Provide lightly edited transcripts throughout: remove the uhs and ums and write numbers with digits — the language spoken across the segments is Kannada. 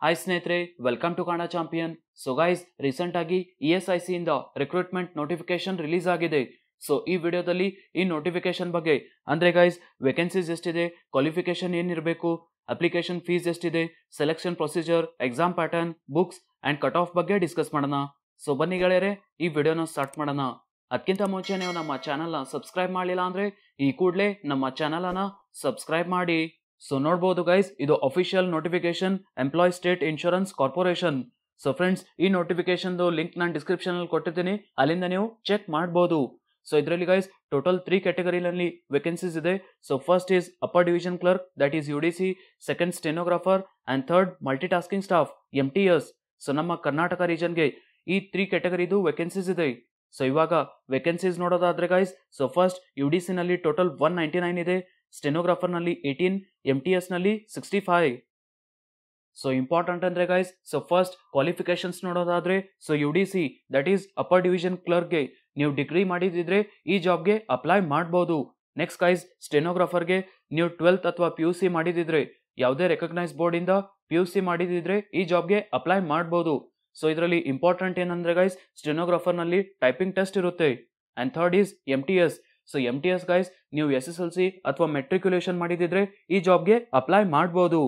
ಹಾಯ್ ಸ್ನೇಹಿತರೆ, welcome to Kannada champion. So guys, recent ಆಗಿ ESIC ಇಂದ ರಿಕ್ರೂಟ್ಮೆಂಟ್ ನೋಟಿಫಿಕೇಶನ್ ರಿಲೀಸ್ ಆಗಿದೆ. ಸೊ ಈ ವಿಡಿಯೋದಲ್ಲಿ ಈ ನೋಟಿಫಿಕೇಶನ್ ಬಗ್ಗೆ ಅಂದ್ರೆ ಗೈಸ್, ವೇಕೆನ್ಸೀಸ್ ಎಷ್ಟಿದೆ, ಕ್ವಾಲಿಫಿಕೇಶನ್ ಏನಿರಬೇಕು, ಅಪ್ಲಿಕೇಶನ್ ಫೀಸ್ ಎಷ್ಟಿದೆ, selection procedure, exam pattern, books and cut off ಬಗ್ಗೆ ಡಿಸ್ಕಸ್ ಮಾಡೋಣ. ಸೊ ಬನ್ನಿ ಗೆಳೆಯರೆ, ಈ ವಿಡಿಯೋನ ಸ್ಟಾರ್ಟ್ ಮಾಡೋಣ. ಅದಕ್ಕಿಂತ ಮುಂಚೆ ನೀವು ನಮ್ಮ ಚಾನಲ್ನ ಸಬ್ಸ್ಕ್ರೈಬ್ ಮಾಡಲಿಲ್ಲ ಅಂದ್ರೆ ಈ ಕೂಡಲೇ ನಮ್ಮ ಚಾನಲನ್ನು ಸಬ್ಸ್ಕ್ರೈಬ್ ಮಾಡಿ. ಸೊ ನೋಡ್ಬೋದು ಗೈಸ್, ಇದು official notification employee state insurance corporation. So friends, ಈ ನೋಟಿಫಿಕೇಶನ್ ಲಿಂಕ್ ನಾನು ಡಿಸ್ಕ್ರಿಪ್ಷನ್ ಅಲ್ಲಿ ಕೊಟ್ಟಿರ್ತೀನಿ, ಅಲ್ಲಿಂದ ನೀವು ಚೆಕ್ ಮಾಡಬಹುದು. ಸೊ ಇದರಲ್ಲಿ ಗೈಸ್ ಟೋಟಲ್ 3 ಕ್ಯಾಟಗರಿಯಲ್ಲಿ ವೇಕೆನ್ಸೀಸ್ ಇದೆ. So first is upper division clerk, that is UDC, second stenographer and third multi tasking staff MTS. So ನಮ್ಮ ಕರ್ನಾಟಕ ರೀಜನ್ಗೆ ಈ 3 ಕ್ಯಾಟಗರಿದು ವೇಕೆನ್ಸೀಸ್ ಇದೆ. ಸೊ ಇವಾಗ ವೇಕೆನ್ಸೀಸ್ ನೋಡೋದಾದ್ರೆ ಗೈಸ್, ಸೊ ಫಸ್ಟ್ UDC ನಲ್ಲಿ ಟೋಟಲ್ 199 ಇದೆ, ಸ್ಟೆನೋಗ್ರಾಫರ್ ನಲ್ಲಿ 18, MTS ನಲ್ಲಿ 65. ಸೊ ಇಂಪಾರ್ಟೆಂಟ್ ಅಂದ್ರೆ ಗೈಸ್, ಸೊ ಫಸ್ಟ್ ಕ್ವಾಲಿಫಿಕೇಶನ್ಸ್ ನೋಡೋದಾದ್ರೆ, so UDC that is upper division ಕ್ಲರ್ಕ್ಗೆ ನೀವು ಡಿಗ್ರಿ ಮಾಡಿದಿದ್ರೆ ಈ ಜಾಬ್ಗೆ ಅಪ್ಲೈ ಮಾಡಬಹುದು. ನೆಕ್ಸ್ಟ್ ಗೈಸ್, ಸ್ಟೆನೋಗ್ರಾಫರ್ಗೆ ನೀವು 12th ಅಥವಾ PUC ಮಾಡಿದಿದ್ರೆ, ಯಾವುದೇ ರೆಕಗ್ನೈಸ್ ಬೋರ್ಡ್ ಇಂದ PUC ಮಾಡಿದಿದ್ರೆ ಈ ಜಾಬ್ಗೆ ಅಪ್ಲೈ ಮಾಡಬಹುದು. ಸೊ ಇದರಲ್ಲಿ ಇಂಪಾರ್ಟೆಂಟ್ ಏನಂದ್ರೆ ಗೈಸ್, ಸ್ಟೆನೋಗ್ರಾಫರ್ ನಲ್ಲಿ ಟೈಪಿಂಗ್ ಟೆಸ್ಟ್ ಇರುತ್ತೆ. And third is MTS. So MTS guys, ನೀವು SSLC ಅಥವಾ ಮೆಟ್ರಿಕ್ಯುಲೇಷನ್ ಮಾಡಿದಿದ್ರೆ ಈ ಜಾಬ್ಗೆ ಅಪ್ಲೈ ಮಾಡಬಹುದು.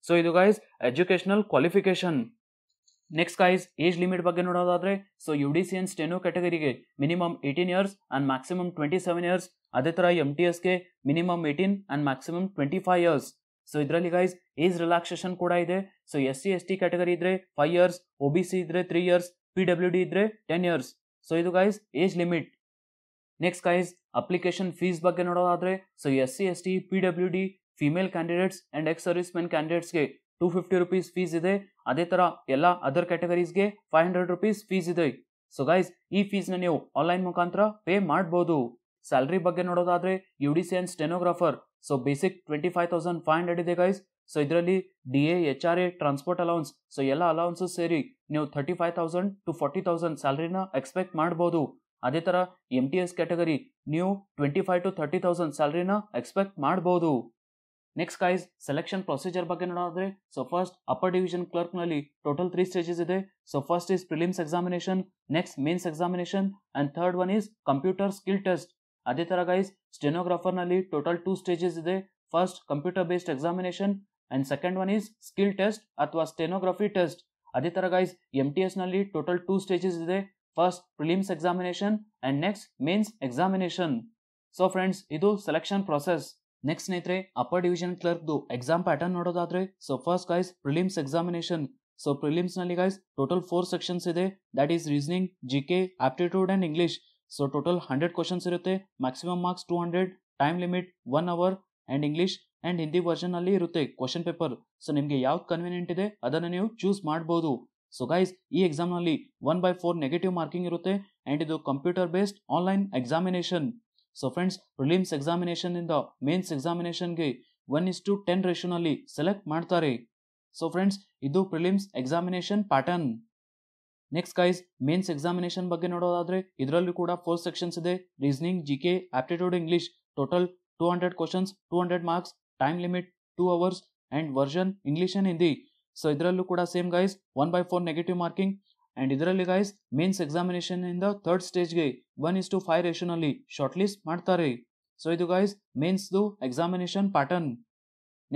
ಸೊ ಇದು guys educational qualification. Next guys, age limit ಬಗ್ಗೆ ನೋಡೋದಾದ್ರೆ, ಸೊ UDC ಅಂಡ್ ಸ್ಟೆನೋ ಕ್ಯಾಟಗರಿಗೆ minimum 18 years and maximum 27 years. ಅದೇ ತರ MTSಗೆ minimum 18 and maximum 25 years. So ಇದರಲ್ಲಿ ಗೈಸ್ ಏಜ್ ರಿಲ್ಯಾಕ್ಸೇಷನ್ ಕೂಡ ಇದೆ. ಸೊ SC ST ಕ್ಯಾಟಗರಿ ಇದ್ರೆ 5 ಇಯರ್ಸ್, OBC ಇದ್ರೆ 3 ಇಯರ್ಸ್, PWD ಇದ್ರೆ 10 ಇಯರ್ಸ್. ಸೊ ಇದು guys age limit. Next guys, application fees ಬಗ್ಗೆ ನೋಡೋದಾದ್ರೆ, so SC ST PWD female candidates and ex service men ಕ್ಯಾಂಡಿಡೇಟ್ಸ್ಗೆ 250 ರುಪೀಸ್ ಫೀಸ್ ಇದೆ. ಅದೇ ತರ ಎಲ್ಲ ಅದರ್ ಕ್ಯಾಟಗರೀಸ್ಗೆ 500 ರುಪೀಸ್ ಫೀಸ್ ಇದೆ. ಸೊ ಗೈಸ್, ಈ ಫೀಸ್ ನ ನೀವು ಆನ್ಲೈನ್ ಮುಖಾಂತರ ಪೇ ಮಾಡಬಹುದು. ಸ್ಯಾಲರಿ ಬಗ್ಗೆ ನೋಡೋದಾದ್ರೆ, UDC and stenographer so basic 25,500 ಇದೆ ಗೈಸ್. ಸೊ ಇದರಲ್ಲಿ DA, HRA, transport allowance, so ಎಲ್ಲ ಅಲೌನ್ಸಸ್ ಸೇರಿ ನೀವು 35,000 to 40,000 ಸ್ಯಾಲರಿನ ಎಕ್ಸ್ಪೆಕ್ಟ್ ಮಾಡಬಹುದು. ಅದೇ ತರ MTS ಕ್ಯಾಟಗರಿ ನೀವು 25 to 30,000 ಸ್ಯಾಲರಿನ ಎಕ್ಸ್ಪೆಕ್ಟ್ ಮಾಡಬಹುದು. ನೆಕ್ಸ್ಟ್ ಗೈಸ್, ಸೆಲೆಕ್ಷನ್ ಪ್ರೊಸೀಜರ್ ಬಗ್ಗೆ ನೋಡೋದಾದ್ರೆ, so first upper division clerk ನಲ್ಲಿ ಟೋಟಲ್ 3 ಸ್ಟೇಜಸ್ ಇದೆ. So first is prelims examination, next mains examination and third one is computer skill test. ಅದೇ ತರ ಗೈಸ್, ಸ್ಟೆನೋಗ್ರಾಫರ್ ನಲ್ಲಿ ಟೋಟಲ್ 2 ಸ್ಟೇಜಸ್ ಇದೆ. First computer based examination and second one is skill test ಅಥವಾ ಸ್ಟೆನೋಗ್ರಫಿ ಟೆಸ್ಟ್. ಅದೇ ತರ ಗೈಸ್, MTS ನಲ್ಲಿ ಟೋಟಲ್ 2 ಸ್ಟೇಜಸ್ ಇದೆ. First prelims examination and next mains examination. So friends, ಇದು ಸೆಲೆಕ್ಷನ್ ಪ್ರೊಸೆಸ್. ನೆಕ್ಸ್ಟ್ ಸ್ನೇಹಿತರೆ, ಅಪ್ಪರ್ ಡಿವಿಷನ್ ಕ್ಲರ್ಕ್ದು ಎಕ್ಸಾಮ್ ಪ್ಯಾಟರ್ನ್ ನೋಡೋದಾದ್ರೆ, so first guys prelims examination. So prelims ನಲ್ಲಿ ಗೈಸ್ ಟೋಟಲ್ 4 ಸೆಕ್ಷನ್ಸ್ ಇದೆ. That is reasoning, GK, aptitude and English. So total 100 questions ಇರುತ್ತೆ. Maximum marks 200, time limit 1 hour and English and Hindi version ಅಲ್ಲಿ ಇರುತ್ತೆ ಕ್ವಶನ್ ಪೇಪರ್. ಸೊ ನಿಮಗೆ ಯಾವ್ದು ಕನ್ವೀನಿಯಂಟ್ ಇದೆ ಅದನ್ನು ನೀವು ಚೂಸ್ ಮಾಡಬಹುದು. ಸೊ ಗೈಸ್, ಈ ಎಕ್ಸಾಮ್ ನಲ್ಲಿ 1/4 ನೆಗೆಟಿವ್ ಮಾರ್ಕಿಂಗ್ ಇರುತ್ತೆ ಅಂಡ್ ಇದು computer based online examination. So friends, prelims examination ಇಂದ ಮೇನ್ಸ್ ಎಕ್ಸಾಮಿನೇಷನ್ಗೆ 1:10 ರೇಷಿಯೋನಲ್ಲಿ ಸೆಲೆಕ್ಟ್ ಮಾಡ್ತಾರೆ. ಸೊ ಫ್ರೆಂಡ್ಸ್, ಇದು prelims examination pattern. Next guys, mains examination ಬಗ್ಗೆ ನೋಡೋದಾದ್ರೆ, ಇದರಲ್ಲೂ ಕೂಡ 4 ಸೆಕ್ಷನ್ಸ್ ಇದೆ. Reasoning, GK, aptitude, English. Total 200 questions, 200 marks, time limit 2 hours and version English and Hindi. So ಇದರಲ್ಲೂ ಕೂಡ same guys 1/4 negative marking. And ಇದರಲ್ಲಿ ಗೈಸ್ ಮೇನ್ಸ್ ಎಕ್ಸಾಮಿನೇಷನ್ ಇಂದ ಥರ್ಡ್ ಸ್ಟೇಜ್ಗೆ 1:5 ರೇಷಿಯೋನಲ್ಲಿ ಶಾರ್ಟ್ ಲಿಸ್ಟ್ ಮಾಡ್ತಾರೆ. ಸೊ ಇದು ಗೈಸ್ ಮೇನ್ಸ್ದು examination pattern.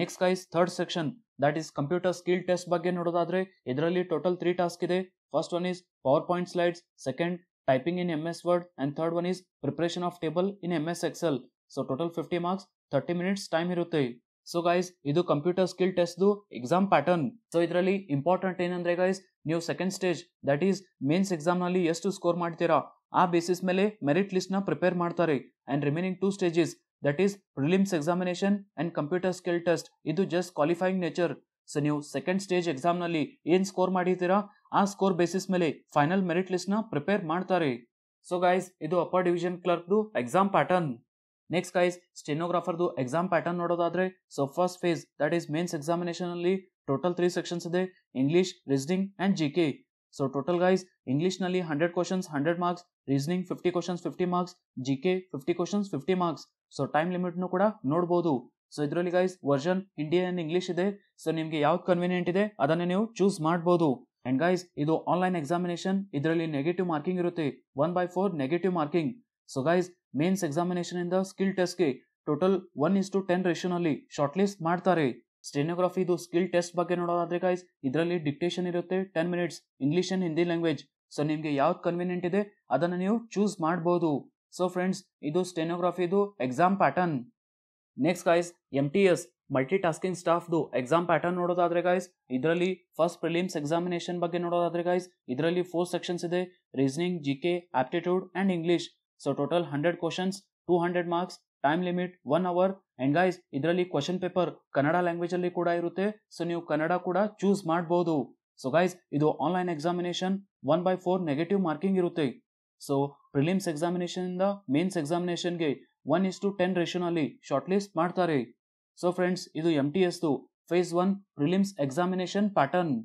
Next guys, third section that is computer skill test ಬಗ್ಗೆ ನೋಡೋದಾದ್ರೆ, ಇದರಲ್ಲಿ ಟೋಟಲ್ 3 ಟಾಸ್ಕ್ ಇದೆ. First one is PowerPoint slides, second typing in MS Word and third one is preparation of table in MS Excel. So total 50 marks, 30 minutes time ಇರುತ್ತೆ. ಸೊ ಗೈಸ್, ಇದು computer skill test exam pattern. So ಇದರಲ್ಲಿ ಇಂಪಾರ್ಟೆಂಟ್ ಏನಂದ್ರೆ ಗೈಸ್, ನೀವು second stage that is mains exam ನಲ್ಲಿ ಎಷ್ಟು ಸ್ಕೋರ್ ಮಾಡ್ತೀರಾ ಆ ಬೇಸಿಸ್ ಮೇಲೆ ಮೆರಿಟ್ ಲಿಸ್ಟ್ ನ ಪ್ರಿಪೇರ್ ಮಾಡ್ತಾರೆ. And remaining 2 stages that is prelims examination and computer skill test, ಇದು ಜಸ್ಟ್ ಕ್ವಾಲಿಫೈಯಿಂಗ್ ನೇಚರ್. ಸೊ ನೀವು ಸೆಕೆಂಡ್ ಸ್ಟೇಜ್ ಎಕ್ಸಾಮ್ ನಲ್ಲಿ ಏನ್ ಸ್ಕೋರ್ ಮಾಡಿದ್ದೀರಾ ಆ ಸ್ಕೋರ್ ಬೇಸಿಸ್ ಮೇಲೆ ಫೈನಲ್ ಮೆರಿಟ್ ಲಿಸ್ಟ್ ನ ಪ್ರಿಪೇರ್ ಮಾಡ್ತಾರೆ. ಸೊ ಗೈಸ್, ಇದು ಅಪ್ಪರ್ ಡಿವಿಷನ್ ಕ್ಲರ್ಕ್ದು ಎಕ್ಸಾಮ್ ಪ್ಯಾಟರ್ನ್. ನೆಕ್ಸ್ಟ್ ಗೈಸ್, ಸ್ಟೆನೋಗ್ರಾಫರ್ದು ಎಕ್ಸಾಮ್ ಪ್ಯಾಟರ್ನ್ ನೋಡೋದಾದ್ರೆ, so first phase that is mains examination ಅಲ್ಲಿ ಟೋಟಲ್ 3 ಸೆಕ್ಷನ್ಸ್ ಇದೆ. English, reasoning and GK. So total guys English ನಲ್ಲಿ 100 questions, 100 marks, reasoning 50 questions, 50 marks, GK 50 questions, 50 marks. So time limit ಕೂಡ ನೋಡಬಹುದು. ಸೊ ಇದರಲ್ಲಿ guys version Hindi and English ಇದೆ. ಸೊ ನಿಮಗೆ ಯಾವ್ದು ಕನ್ವೀನಿಯಂಟ್ ಇದೆ ಅದನ್ನ ನೀವು ಚೂಸ್ ಮಾಡಬಹುದು. ಅಂಡ್ ಗೈಸ್ ಇದು ಆನ್ಲೈನ್ ಎಕ್ಸಾಮಿನೇಷನ್, ಇದರಲ್ಲಿ ನೆಗೆಟಿವ್ ಮಾರ್ಕಿಂಗ್ ಇರುತ್ತೆ, 1/4 negative marking. So guys mains examination ಇಂದ ಸ್ಕಿಲ್ ಟೆಸ್ಟ್ಗೆ ಟೋಟಲ್ 1:10 ರೇಷಿಯೋನಲ್ಲಿ ಶಾರ್ಟ್ ಲಿಸ್ಟ್ ಮಾಡ್ತಾರೆ. ಸ್ಟೆನೋಗ್ರಫಿ ಇದು ಸ್ಕಿಲ್ ಟೆಸ್ಟ್ ಬಗ್ಗೆ ನೋಡೋದಾದ್ರೆ ಗೈಸ್ ಇದರಲ್ಲಿ ಡಿಕ್ಟೇಷನ್ ಇರುತ್ತೆ 10 minutes, English and Hindi language. So ನಿಮಗೆ ಯಾವ್ದು ಕನ್ವೀನಿಯಂಟ್ ಇದೆ ಅದನ್ನು ನೀವು ಚೂಸ್ ಮಾಡಬಹುದು. ಸೊ ಫ್ರೆಂಡ್ಸ್ ಇದು ಸ್ಟೆನೋಗ್ರಫಿದು exam pattern. Next guys MTS multi tasking ಸ್ಟಾಫ್ದು ಎಕ್ಸಾಮ್ ಪ್ಯಾಟರ್ನ್ ನೋಡೋದಾದ್ರೆ ಗೈಸ್ ಇದರಲ್ಲಿ ಫಸ್ಟ್ ಪ್ರಿಲಿಮ್ಸ್ ಎಕ್ಸಾಮಿನೇಷನ್ ಬಗ್ಗೆ ನೋಡೋದಾದ್ರೆ ಗೈಸ್ ಇದರಲ್ಲಿ 4 ಸೆಕ್ಷನ್ಸ್ ಇದೆ, reasoning, GK, aptitude and English. So total 100 questions, 200 marks, time limit 1 hour. And guys ಇದರಲ್ಲಿ ಕ್ವಶನ್ ಪೇಪರ್ ಕನ್ನಡ ಲ್ಯಾಂಗ್ವೇಜ್ ಅಲ್ಲಿ ಕೂಡ ಇರುತ್ತೆ, ಸೊ ನೀವು ಕನ್ನಡ ಕೂಡ ಚೂಸ್ ಮಾಡಬಹುದು. ಸೊ ಗೈಸ್ ಇದು ಆನ್ಲೈನ್ ಎಕ್ಸಾಮಿನೇಷನ್ 1/4 ನೆಗೆಟಿವ್ ಮಾರ್ಕಿಂಗ್ ಇರುತ್ತೆ. ಸೊ ಪ್ರಿಲಿಮ್ಸ್ ಎಕ್ಸಾಮಿನೇಷನ್ ಇಂದ ಮೇನ್ಸ್ ಎಕ್ಸಾಮಿನೇಷನ್ಗೆ 1:10 ರೇಷಿಯೋನಲ್ಲಿ ಶಾರ್ಟ್ ಲಿಸ್ಟ್ ಮಾಡ್ತಾರೆ. ಸೊ ಫ್ರೆಂಡ್ಸ್ ಇದು MTSದು phase 1 prelims examination pattern.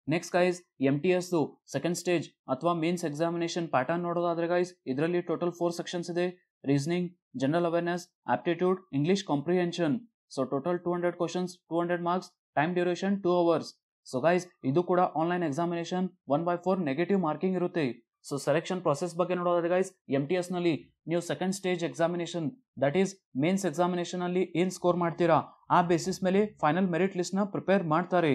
Next guys MTSದು ಸೆಕೆಂಡ್ ಸ್ಟೇಜ್ ಅಥವಾ ಮೇನ್ಸ್ ಎಕ್ಸಾಮಿನೇಷನ್ ಪ್ಯಾಟರ್ನ್ ನೋಡೋದಾದ್ರೆ ಗೈಸ್ ಇದರಲ್ಲಿ ಟೋಟಲ್ 4 ಸೆಕ್ಷನ್ಸ್ ಇದೆ, reasoning, general awareness, aptitude, English comprehension. So total 200 questions, 200 marks, time duration 2 hours. So guys ಇದು ಕೂಡ ಆನ್ಲೈನ್ ಎಕ್ಸಾಮಿನೇಷನ್ 1/4 ನೆಗೆಟಿವ್ ಮಾರ್ಕಿಂಗ್ ಇರುತ್ತೆ. ಸೊ ಸೆಲೆಕ್ಷನ್ ಪ್ರೊಸೆಸ್ ಬಗ್ಗೆ ನೋಡೋದಾದ್ರೆ ಗೈಸ್ MTS ನಲ್ಲಿ ನೀವು second stage examination that is mains examination ಅಲ್ಲಿ ಏನ್ ಸ್ಕೋರ್ ಮಾಡ್ತೀರಾ ಆ ಬೇಸಿಸ್ ಮೇಲೆ ಫೈನಲ್ ಮೆರಿಟ್ ಲಿಸ್ಟ್ ನ ಪ್ರಿಪೇರ್ ಮಾಡ್ತಾರೆ.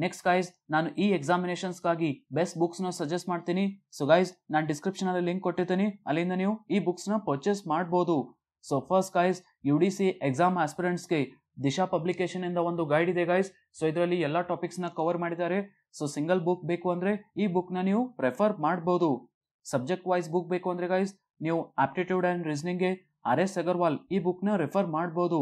ನೆಕ್ಸ್ಟ್ ಗೈಸ್ ನಾನು ಈ ಎಕ್ಸಾಮಿನೇಷನ್ಸ್ಗಾಗಿ ಬೆಸ್ಟ್ ಬುಕ್ಸ್ ನ ಸಜೆಸ್ಟ್ ಮಾಡ್ತೀನಿ. ಸೊ ಗೈಸ್ ನಾನು ಡಿಸ್ಕ್ರಿಪ್ಷನ್ ಅಲ್ಲಿ ಲಿಂಕ್ ಕೊಟ್ಟಿರ್ತೀನಿ, ಅಲ್ಲಿಂದ ನೀವು ಈ ಬುಕ್ಸ್ ನ ಪರ್ಚೇಸ್ ಮಾಡಬಹುದು. So first guys UDC exam ಆಸ್ಪಿರೆಂಟ್ಸ್ಗೆ ದಿಶಾ ಪಬ್ಲಿಕೇಶನ್ ಇಂದ ಒಂದು ಗೈಡ್ ಇದೆ ಗೈಸ್. ಸೊ ಇದರಲ್ಲಿ ಎಲ್ಲಾ ಟಾಪಿಕ್ಸ್ ನ ಕವರ್ ಮಾಡಿದ್ದಾರೆ. ಸೊ ಸಿಂಗಲ್ ಬುಕ್ ಬೇಕು ಅಂದ್ರೆ ಈ ಬುಕ್ ನ ನೀವು ರೆಫರ್ ಮಾಡಬಹುದು. ಸಬ್ಜೆಕ್ಟ್ ವೈಸ್ ಬುಕ್ ಬೇಕು ಅಂದ್ರೆ ಗೈಸ್ ನೀವು ಆಪ್ಟಿಟ್ಯೂಡ್ ಅಂಡ್ ರೀಸನಿಂಗ್ ಗೆ RS ಅಗರ್ವಾಲ್ ಈ ಬುಕ್ ನ ರೆಫರ್ ಮಾಡಬಹುದು.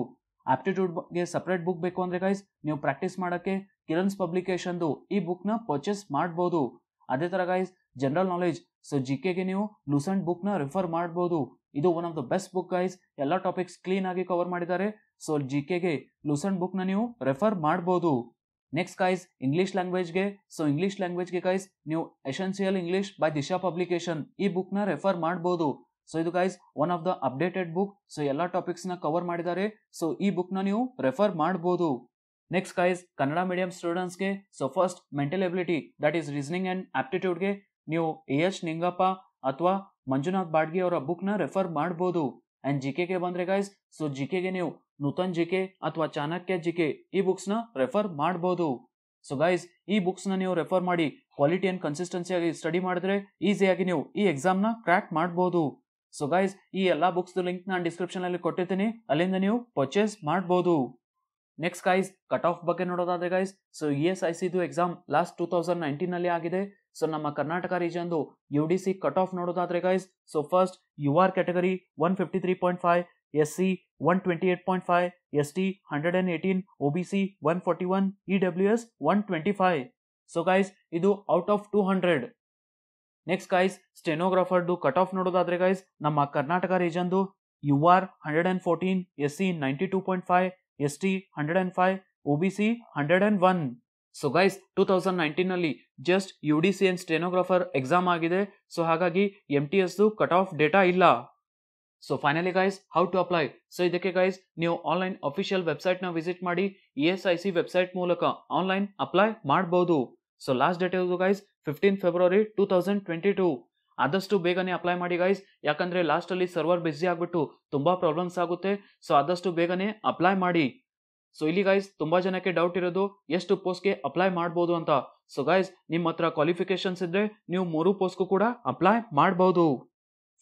ಆಪ್ಟಿಟ್ಯೂಡ್ ಗೆ ಸಪರೇಟ್ ಬುಕ್ ಬೇಕು ಅಂದ್ರೆ ಗೈಸ್ ನೀವು ಪ್ರಾಕ್ಟೀಸ್ ಮಾಡಕ್ಕೆ ಕಿರಣ್ಸ್ ಪಬ್ಲಿಕೇಶನ್ ಈ ಬುಕ್ ನ ಪರ್ಚೇಸ್ ಮಾಡಬಹುದು. ಅದೇ ತರ guys general knowledge, so GK ಗೆ ನೀವು ಲೂಸೆಂಟ್ ಬುಕ್ ನ ರೆಫರ್ ಮಾಡಬಹುದು. ಇದು one of the best book guys, ಎಲ್ಲಾ ಟಾಪಿಕ್ಸ್ ಕ್ಲೀನ್ ಆಗಿ ಕವರ್ ಮಾಡಿದ್ದಾರೆ. ಸೊ GK ಗೆ ಲೂಸೆಂಟ್ ಬುಕ್ ನ ನೀವು ರೆಫರ್ ಮಾಡಬಹುದು. ನೆಕ್ಸ್ಟ್ ಗೈಸ್ ಇಂಗ್ಲಿಷ್ ಲ್ಯಾಂಗ್ವೇಜ್ಗೆ, ಸೊ ಇಂಗ್ಲಿಷ್ ಲ್ಯಾಂಗ್ವೇಜ್ಗೆ ಗೈಸ್ ನೀವು essential English by Disha publication ಈ ಬುಕ್ ನ ರೆಫರ್ ಮಾಡಬಹುದು. ಸೊ ಇದು guys one of the updated book, so ಎಲ್ಲಾ ಟಾಪಿಕ್ಸ್ ನ ಕವರ್ ಮಾಡಿದ್ದಾರೆ. ಸೊ ಈ ಬುಕ್ ನ ನೀವು ರೆಫರ್ ಮಾಡಬಹುದು. ನೆಕ್ಸ್ಟ್ ಗೈಸ್ ಕನ್ನಡ ಮೀಡಿಯಂ ಸ್ಟೂಡೆಂಟ್ಸ್ಗೆ, so first mental ability that is reasoning and ಆಪ್ಟಿಟ್ಯೂಡ್ಗೆ ನೀವು AH ನಿಂಗಪ್ಪ ಅಥವಾ ಮಂಜುನಾಥ್ ಬಾಡ್ಗಿ ಅವರ ಬುಕ್ ನ ರೆಫರ್ ಮಾಡಬಹುದು. ಅಂಡ್ GK ಗೆ ಬಂದ್ರೆ ಗೈಸ್, ಸೊ GK ಗೆ ನೀವು ನೂತನ್ GK ಅಥವಾ ಚಾಣಕ್ಯ GK ಈ ಬುಕ್ಸ್ ನ ರೆಫರ್ ಮಾಡಬಹುದು. ಸೊ ಗೈಸ್ ಈ ಬುಕ್ಸ್ ನ ನೀವು ರೆಫರ್ ಮಾಡಿ ಕ್ವಾಲಿಟಿ ಅಂಡ್ ಕನ್ಸಿಸ್ಟೆನ್ಸಿ ಆಗಿ ಸ್ಟಡಿ ಮಾಡಿದ್ರೆ ಈಸಿಯಾಗಿ ನೀವು ಈ ಎಕ್ಸಾಮ್ ನ ಕ್ರ್ಯಾಕ್ ಮಾಡಬಹುದು. ಸೊ ಗೈಸ್ ಈ ಎಲ್ಲಾ ಬುಕ್ಸ್ ಲಿಂಕ್ ನಾನು ಡಿಸ್ಕ್ರಿಪ್ಷನ್ ಅಲ್ಲಿ ಕೊಟ್ಟಿರ್ತೀನಿ, ಅಲ್ಲಿಂದ ನೀವು ಪರ್ಚೇಸ್ ಮಾಡಬಹುದು. ನೆಕ್ಸ್ಟ್ ಗೈಸ್ ಕಟ್ ಆಫ್ ಬಗ್ಗೆ ನೋಡೋದಾದ್ರೆ ಗೈಸ್, ಸೊ ESICದು ಎಕ್ಸಾಮ್ ಲಾಸ್ಟ್ 2019 ನಲ್ಲಿ ಆಗಿದೆ. ಸೊ ನಮ್ಮ ಕರ್ನಾಟಕ ರೀಜನ್ದು UDC ಕಟ್ ಆಫ್ ನೋಡೋದಾದ್ರೆ guys, so first UR category 153.5, SC 128.5, ST 118, OBC 141, EWS 125. So guys ಇದು ಔಟ್ ಆಫ್ 200. ನೆಕ್ಸ್ಟ್ ಗೈಸ್ ಸ್ಟೆನೋಗ್ರಾಫರ್ದು ಕಟ್ ಆಫ್ ನೋಡೋದಾದ್ರೆ ಗೈಸ್ ನಮ್ಮ ಕರ್ನಾಟಕ ರೀಜನ್ದು UR 114, SC 92.5, ST 105, OBC 101. So guys 2019 ನಲ್ಲಿ just UDC and stenographer exam ಆಗಿದೆ. ಸೊ ಹಾಗಾಗಿ MTSದು ಕಟ್ ಆಫ್ ಡೇಟಾ ಇಲ್ಲ. So finally guys how to apply. So ಇದಕ್ಕೆ ಗೈಸ್ ನೀವು ಆನ್ಲೈನ್ ಅಫಿಷಿಯಲ್ ವೆಬ್ಸೈಟ್ ನ ವಿಸಿಟ್ ಮಾಡಿ ESIC ವೆಬ್ಸೈಟ್ ಮೂಲಕ ಆನ್ಲೈನ್ ಅಪ್ಲೈ ಮಾಡಬಹುದು. ಸೊ ಲಾಸ್ಟ್ ಡೇಟ್ ಇರೋದು ಗೈಸ್ 15 ಫೆಬ್ರವರಿ 2022. ಆದಷ್ಟು ಬೇಗನೆ ಅಪ್ಲೈ ಮಾಡಿ ಗೈಸ್, ಯಾಕಂದ್ರೆ ಲಾಸ್ಟ್ ಅಲ್ಲಿ ಸರ್ವರ್ ಬಿಸಿ ಆಗ್ಬಿಟ್ಟು ತುಂಬಾ ಪ್ರಾಬ್ಲಮ್ಸ್ ಆಗುತ್ತೆ. ಸೊ ಆದಷ್ಟು ಬೇಗನೆ ಅಪ್ಲೈ ಮಾಡಿ. ಸೊ ಇಲ್ಲಿ ಗೈಸ್ ತುಂಬಾ ಜನಕ್ಕೆ ಡೌಟ್ ಇರೋದು ಎಷ್ಟು ಪೋಸ್ಟ್ಗೆ ಅಪ್ಲೈ ಮಾಡಬಹುದು ಅಂತ. ಸೊ ಗೈಸ್ ನಿಮ್ಮ ಹತ್ರ ಕ್ವಾಲಿಫಿಕೇಶನ್ಸ್ ಇದ್ರೆ ನೀವು 3 ಪೋಸ್ಟ್ಗೂ ಕೂಡ ಅಪ್ಲೈ ಮಾಡಬಹುದು.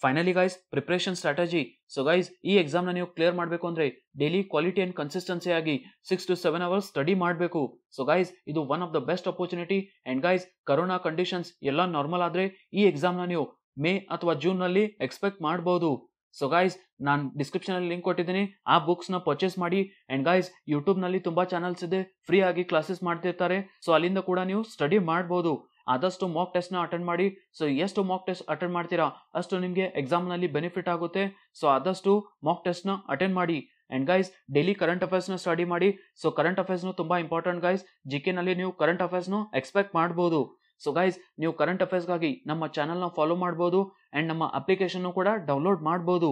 Finally guys preparation strategy. So guys ಈ ಎಕ್ಸಾಮ್ ನ ನೀವು ಕ್ಲಿಯರ್ ಮಾಡಬೇಕು ಅಂದ್ರೆ ಡೈಲಿ ಕ್ವಾಲಿಟಿ ಅಂಡ್ ಕನ್ಸಿಸ್ಟೆನ್ಸಿ ಆಗಿ 6 to 7 ಅವರ್ಸ್ ಸ್ಟಡಿ ಮಾಡಬೇಕು. ಸೊ ಗೈಸ್ ಇದು one of the best opportunity. And guys corona conditions ಎಲ್ಲ ನಾರ್ಮಲ್ ಆದ್ರೆ ಈ ಎಕ್ಸಾಮ್ ನ ನೀವು ಮೇ ಅಥವಾ ಜೂನ್ ನಲ್ಲಿ ಎಕ್ಸ್ಪೆಕ್ಟ್ ಮಾಡಬಹುದು. ಸೊ ಗೈಸ್ ನಾನು ಡಿಸ್ಕ್ರಿಪ್ಷನ್ ಅಲ್ಲಿ ಲಿಂಕ್ ಕೊಟ್ಟಿದ್ದೀನಿ, ಆ ಬುಕ್ಸ್ ನ ಪರ್ಚೇಸ್ ಮಾಡಿ. ಅಂಡ್ ಗೈಸ್ ಯೂಟ್ಯೂಬ್ ನಲ್ಲಿ ತುಂಬಾ ಚಾನಲ್ಸ್ ಇದೆ, ಫ್ರೀ ಆಗಿ ಕ್ಲಾಸಸ್ ಮಾಡ್ತಿರ್ತಾರೆ. ಸೊ ಅಲ್ಲಿಂದ ಕೂಡ ನೀವು ಸ್ಟಡಿ ಮಾಡಬಹುದು. ಆದಷ್ಟು ಮಾಕ್ ಟೆಸ್ಟ್ ನ ಅಟೆಂಡ್ ಮಾಡಿ. ಸೊ ಎಷ್ಟು ಮಾಕ್ ಟೆಸ್ಟ್ ಅಟೆಂಡ್ ಮಾಡ್ತೀರಾ ಅಷ್ಟು ನಿಮಗೆ ಎಕ್ಸಾಮ್ ನಲ್ಲಿ ಬೆನಿಫಿಟ್ ಆಗುತ್ತೆ. ಸೊ ಆದಷ್ಟು ಮಾಕ್ ಟೆಸ್ಟ್ ನ ಅಟೆಂಡ್ ಮಾಡಿ. And guys daily current affairs ನ ಸ್ಟಡಿ ಮಾಡಿ. ಸೊ ಕರೆಂಟ್ ಅಫೇರ್ಸ್ ತುಂಬಾ ಇಂಪಾರ್ಟೆಂಟ್ ಗೈಸ್. GK ನಲ್ಲಿ ನೀವು ಕರೆಂಟ್ ಅಫೇರ್ಸ್ ಎಕ್ಸ್ಪೆಕ್ಟ್ ಮಾಡಬಹುದು. ಸೊ ಗೈಸ್ ನೀವು ಕರೆಂಟ್ ಅಫೇರ್ಸ್ ಗಾಗಿ ನಮ್ಮ ಚಾನಲ್ ನ ಫಾಲೋ ಮಾಡಬಹುದು ಅಂಡ್ ನಮ್ಮ ಅಪ್ಲಿಕೇಶನ್ ಕೂಡ ಡೌನ್ಲೋಡ್ ಮಾಡಬಹುದು.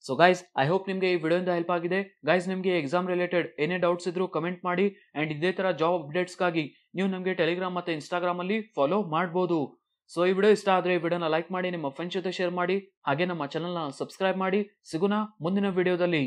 ಸೊ ಗೈಸ್ ಐ ಹೋಪ್ ನಿಮಗೆ ಈ ವಿಡಿಯೋಯಿಂದ ಹೆಲ್ಪ್ ಆಗಿದೆ. ಗೈಸ್ ನಿಮಗೆ ಎಕ್ಸಾಮ್ ರಿಲೇಟೆಡ್ ಏನೇ ಡೌಟ್ಸ್ ಇದ್ರೂ ಕಮೆಂಟ್ ಮಾಡಿ ಅಂಡ್ ಇದೇ ತರ ಜಾಬ್ ಅಪ್ಡೇಟ್ಸ್ಗಾಗಿ ನೀವು ನಮಗೆ ಟೆಲಿಗ್ರಾಮ್ ಮತ್ತೆ ಇನ್ಸ್ಟಾಗ್ರಾಮ್ ಅಲ್ಲಿ ಫಾಲೋ ಮಾಡಬಹುದು. ಸೊ ಈ ವಿಡಿಯೋ ಇಷ್ಟ ಆದ್ರೆ ಈ ವಿಡಿಯೋನ ಲೈಕ್ ಮಾಡಿ, ನಿಮ್ಮ ಫ್ರೆಂಡ್ಸ್ ಜೊತೆ ಶೇರ್ ಮಾಡಿ, ಹಾಗೆ ನಮ್ಮ ಚಾನಲ್ನ ಸಬ್ಸ್ಕ್ರೈಬ್ ಮಾಡಿ. ಸಿಗೋಣ ಮುಂದಿನ ವಿಡಿಯೋದಲ್ಲಿ.